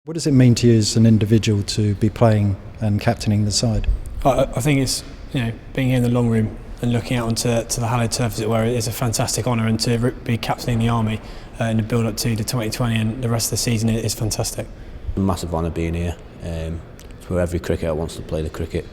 What does it mean to you as an individual to be playing and captaining the side? I think it's, being here in the long room and looking out onto the hallowed turf, as it were, is a fantastic honour, and to be captaining the Army in the build up to the 2020 and the rest of the season is fantastic. A massive honour being here. It's where every cricketer wants to play the cricket,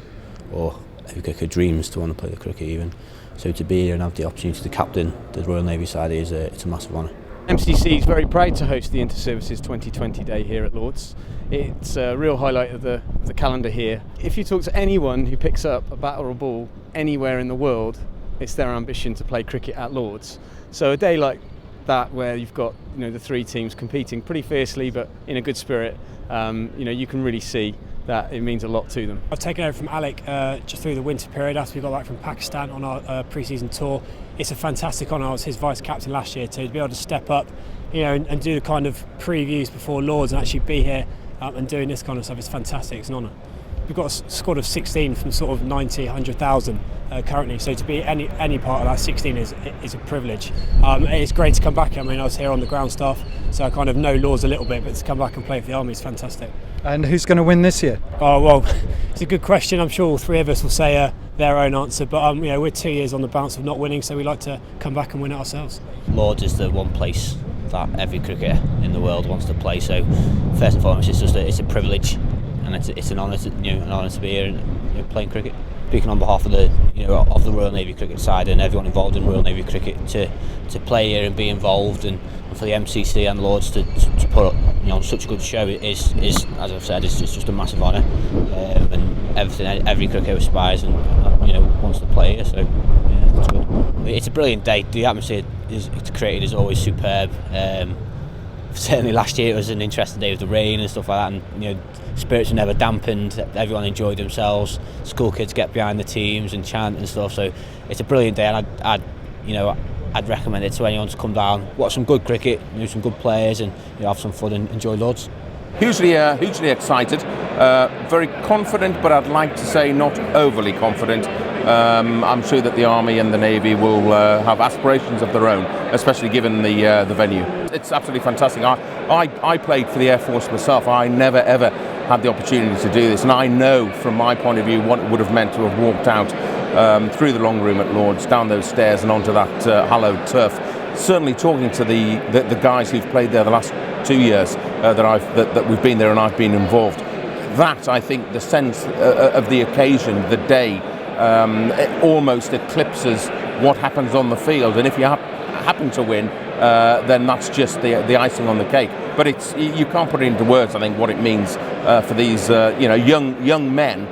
or every cricketer dreams to want to play the cricket even. So to be here and have the opportunity to captain the Royal Navy side it's a massive honour. MCC is very proud to host the Inter Services T20 Day here at Lords. It's a real highlight of the calendar here. If you talk to anyone who picks up a bat or a ball anywhere in the world, it's their ambition to play cricket at Lords. So a day like that, where you've got the three teams competing pretty fiercely but in a good spirit, you can really see that it means a lot to them. I've taken over from Alec just through the winter period after we got back from Pakistan on our pre-season tour. It's a fantastic honour. I was his vice captain last year, to be able to step up, and do the kind of previews before Lords and actually be here and doing this kind of stuff. It's fantastic. It's an honour. We've got a squad of 16 from sort of 90, 100,000 currently, so to be any part of that 16 is a privilege. It's great to come back. I mean, I was here on the ground staff, so I kind of know Lords a little bit, but to come back and play for the Army is fantastic. And who's going to win this year? Oh, well, it's a good question. I'm sure all three of us will say their own answer, but we're 2 years on the bounce of not winning, so we like to come back and win it ourselves. Lords is the one place that every cricketer in the world wants to play, so first and foremost it's a privilege, and it's an honour to be here and playing cricket. Speaking on behalf of the Royal Navy cricket side and everyone involved in Royal Navy cricket, to play here and be involved, and for the MCC and Lords to put up such a good show is, as I've said, it's just a massive honour, and every cricketer aspires and wants to play here, so yeah, it's good. It's a brilliant day. The atmosphere it's created is always superb. Certainly last year it was an interesting day with the rain and stuff like that, and spirits were never dampened. Everyone enjoyed themselves. School kids get behind the teams and chant and stuff. So it's a brilliant day, and I'd recommend it to anyone to come down, watch some good cricket, some good players, and have some fun and enjoy Lords. Hugely excited, very confident, but I'd like to say not overly confident. I'm sure that the Army and the Navy will have aspirations of their own, especially given the venue. It's absolutely fantastic. I played for the Air Force myself. I never ever had the opportunity to do this, and I know from my point of view what it would have meant to have walked out through the long room at Lords, down those stairs and onto that hallowed turf. Certainly talking to the guys who've played there the last 2 years that we've been there and I've been involved. That, I think, the sense of the occasion, the day, it almost eclipses what happens on the field, and if you happen to win, then that's just the icing on the cake. But you can't put it into words, I think, what it means for these young men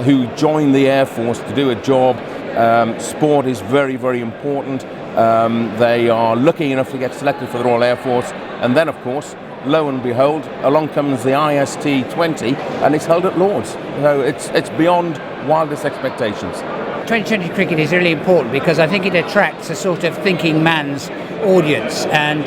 who join the Air Force to do a job. Sport is very, very important. They are lucky enough to get selected for the Royal Air Force, and then, of course, lo and behold, along comes the T20, and it's held at Lords. So it's beyond wildest expectations. 2020 cricket is really important because I think it attracts a sort of thinking man's audience, and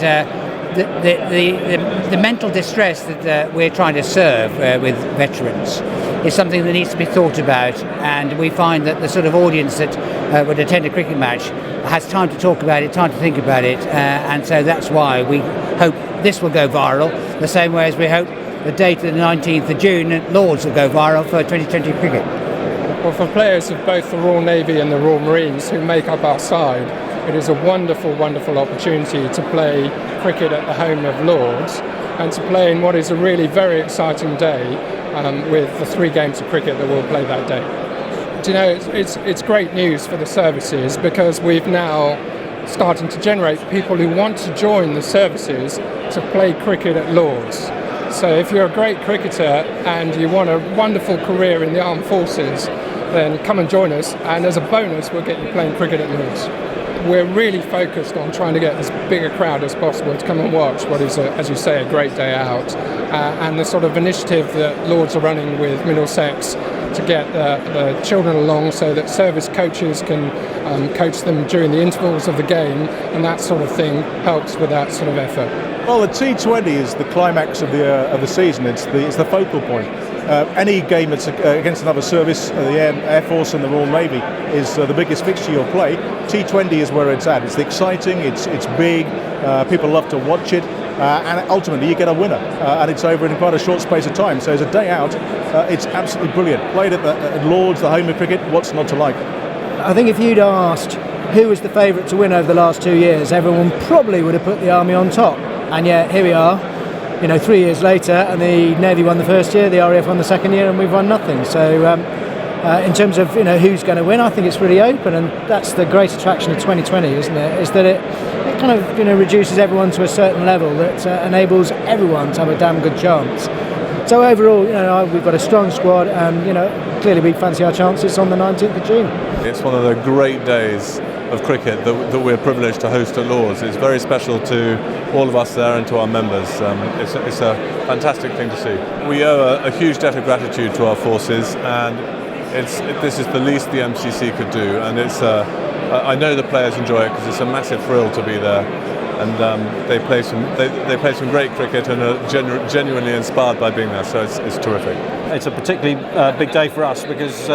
the mental distress that we're trying to serve with veterans is something that needs to be thought about, and we find that the sort of audience that would attend a cricket match has time to talk about it, time to think about it, and so that's why we hope this will go viral, the same way as we hope the date of the 19th of June at Lords will go viral for 2020 cricket. Well, for players of both the Royal Navy and the Royal Marines who make up our side, it is a wonderful, wonderful opportunity to play cricket at the home of Lords, and to play in what is a really very exciting day with the 3 games of cricket that we'll play that day. Do you know, it's great news for the services, because we've now starting to generate people who want to join the services to play cricket at Lords. So if you're a great cricketer and you want a wonderful career in the armed forces, then come and join us, and as a bonus we'll get you playing cricket at Lords. We're really focused on trying to get as big a crowd as possible to come and watch what is, as you say, a great day out, and the sort of initiative that Lords are running with Middlesex to get the children along, so that service coaches can coach them during the intervals of the game, and that sort of thing helps with that sort of effort. Well, the T20 is the climax of the season. It's the focal point. any game that's against another service, the Air Force and the Royal Navy, is the biggest fixture you'll play. T20 is where it's at. It's exciting, it's big, people love to watch it, and ultimately you get a winner, and it's over in quite a short space of time. So as a day out, it's absolutely brilliant. Played at Lords, the home of cricket, what's not to like? I think if you'd asked who was the favourite to win over the last 2 years, everyone probably would have put the Army on top. And yet here we are, 3 years later, and the Navy won the first year, the RAF won the second year, and we've won nothing. So in terms of who's going to win, I think it's really open, and that's the great attraction of 2020, isn't it? Is that it kind of reduces everyone to a certain level that enables everyone to have a damn good chance. So overall, we've got a strong squad, and clearly we fancy our chances on the 19th of June. It's one of the great days of cricket that we're privileged to host at Lords. It's very special to all of us there and to our members. It's a fantastic thing to see. We owe a huge debt of gratitude to our forces, and this is the least the MCC could do. And I know the players enjoy it because it's a massive thrill to be there. And they play some great cricket and are genuinely inspired by being there. So it's terrific. It's a particularly big day for us because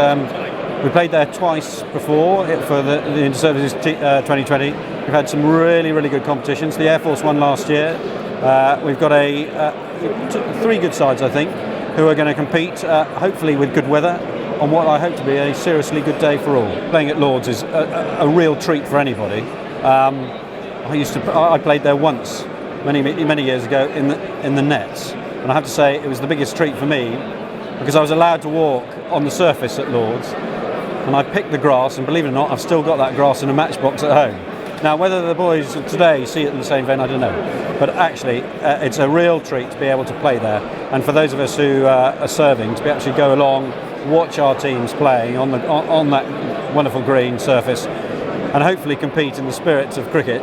we played there twice before for the Inter Services T20. We've had some really, really good competitions. The Air Force won last year. We've got three good sides, I think, who are going to compete, hopefully with good weather, on what I hope to be a seriously good day for all. Playing at Lords is a real treat for anybody. I played there once, many years ago, in the nets, and I have to say it was the biggest treat for me because I was allowed to walk on the surface at Lords, and I picked the grass, and believe it or not, I've still got that grass in a matchbox at home. Now, whether the boys today see it in the same vein, I don't know, but actually it's a real treat to be able to play there, and for those of us who are serving, to be actually go along, watch our teams playing on that wonderful green surface, and hopefully compete in the spirit of cricket,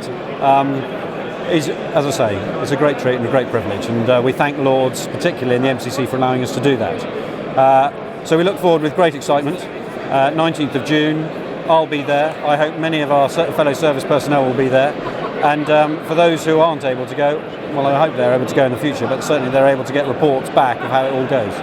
is, as I say, it's a great treat and a great privilege, and we thank Lords, particularly in the MCC, for allowing us to do that. So we look forward with great excitement. 19th of June, I'll be there. I hope many of our fellow service personnel will be there, and for those who aren't able to go, well, I hope they're able to go in the future, but certainly they're able to get reports back of how it all goes.